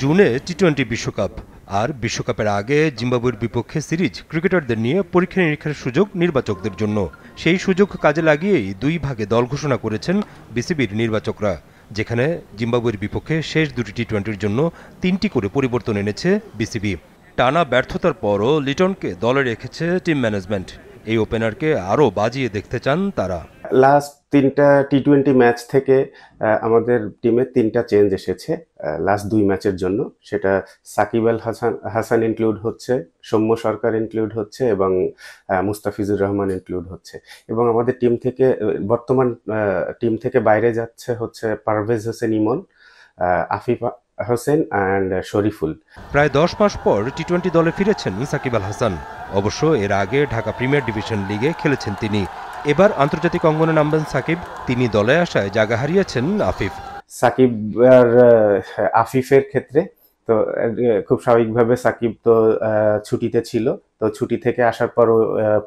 জুনে টি-20 বিশ্বকাপ আর বিশ্বকাপের আগে জিম্বাবুয়ের বিপক্ষে সিরিজ ক্রিকেটারদের নিয়ে পরীক্ষা নিরীক্ষার সুযোগ নির্বাচকদের জন্য। সেই সুযোগ কাজে লাগিয়েই দুই ভাগে দল ঘোষণা করেছেন বিসিবির নির্বাচকরা, যেখানে জিম্বাবুয়ের বিপক্ষে শেষ দুটি টি-20-র জন্য 3টি করে পরিবর্তন এনেছে বিসিবি। টানা ব্যর্থতার পরও লিটনকে দলে রেখেছে টিম ম্যানেজমেন্ট। এই ওপেনারকে আরও বাজিয়ে দেখতে চান তারা। লাস্ট 3টা টি-20 ম্যাচ থেকে আমাদের টিমে 3টা চেঞ্জ এসেছে লাস্ট 2 ম্যাচের জন্য। সেটা সাকিব আল হাসান ইনক্লুড হচ্ছে, সৌম্য সরকার ইনক্লুড হচ্ছে এবং মুস্তাফিজুর রহমান ইনক্লুড হচ্ছে। এবং আমাদের টিম থেকে বর্তমান টিম থেকে বাইরে যাচ্ছে হচ্ছে পারভেজ হোসেন ইমন, আফিফ হোসেন অ্যান্ড শরীফুল। প্রায় 10 মাস পর টি-20 দলে ফিরেছেন সাকিব আল হাসান। অবশ্য এর আগে ঢাকা প্রিমিয়ার ডিভিশন লিগে খেলেছেন তিনি। এবার আন্তর্জাতিক অঙ্গনে নামবেন সাকিব। তিনি দলে আসায় জায়গা হারিয়েছেন আফিফ। সাকিব আর আফিফের ক্ষেত্রে তো খুব স্বাভাবিকভাবে সাকিব তো ছুটিতে ছিল, তো ছুটি থেকে আসার পরও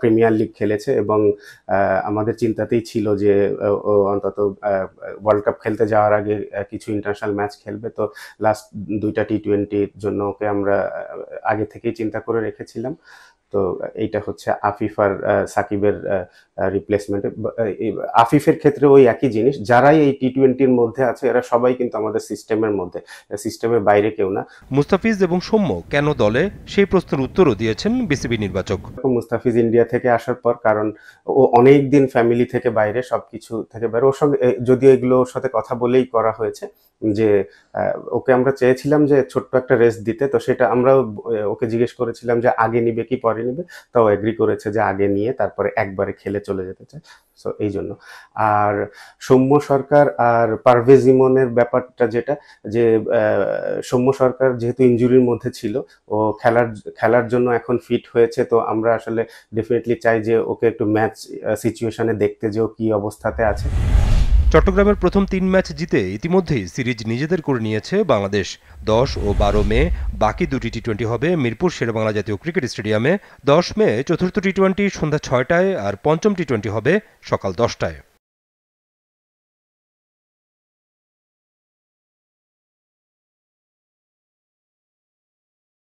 প্রিমিয়ার লিগ খেলেছে এবং আমাদের চিন্তাতেই ছিল যে ও অন্তত ওয়ার্ল্ড কাপ খেলতে যাওয়ার আগে কিছু ইন্টারন্যাশনাল ম্যাচ খেলবে। তো লাস্ট 2টা টি-20-র জন্য ওকে আমরা আগে থেকেই চিন্তা করে রেখেছিলাম। তো এইটা হচ্ছে আফিফ আর সাকিবের রিপ্লেসমেন্ট। আফিফের ক্ষেত্রে ওই একই জিনিস, যারাই এই টি-20-র মধ্যে আছে এরা সবাই কিন্তু আমাদের সিস্টেমের মধ্যে, সিস্টেমের বাইরে কেউ না। মুস্তাফিজ এবং সৌম্য কেন দলে, সেই প্রশ্নের উত্তরও দিয়েছেন বিসিবি নির্বাচক। মুস্তাফিজ ইন্ডিয়া থেকে আসার পর, কারণ ও অনেক দিন ফ্যামিলি থেকে বাইরে, সবকিছু থেকে বাইরে, ওর সঙ্গে যদিও এগুলো ওর সাথে কথা বলেই করা হয়েছে যে ওকে আমরা চেয়েছিলাম যে ছোট্ট একটা রেস্ট দিতে, তো সেটা আমরাও ওকে জিজ্ঞেস করেছিলাম যে আগে নিবে কি পরে নিবে, তাও এগ্রি করেছে যে আগে নিয়ে তারপরে একবারে খেলে চলে যেতে চায়। সো এই জন্য। আর সৌম্য সরকার আর পারভেজ ইমনের ব্যাপারটা যেটা, যে সৌম্য সরকার যেহেতু ইনজুরির মধ্যে ছিল, ও খেলার জন্য এখন ফিট হয়েছে, তো আমরা আসলে ডেফিনেটলি চাই যে ওকে একটু ম্যাচ সিচুয়েশনে দেখতে, যে ও কি অবস্থাতে আছে। চট্টগ্রামের প্রথম 3 ম্যাচ জিতে ইতিমধ্যেই সিরিজ নিজেদের করে নিয়েছে বাংলাদেশ। 10 ও 12 মে বাকি দুটি টি-20 হবে মিরপুর শেরেবাংলা জাতীয় ক্রিকেট স্টেডিয়ামে। 10 মে চতুর্থ টি-20 সন্ধ্যা 6টায় আর পঞ্চম টি-20 হবে সকাল 10টায়।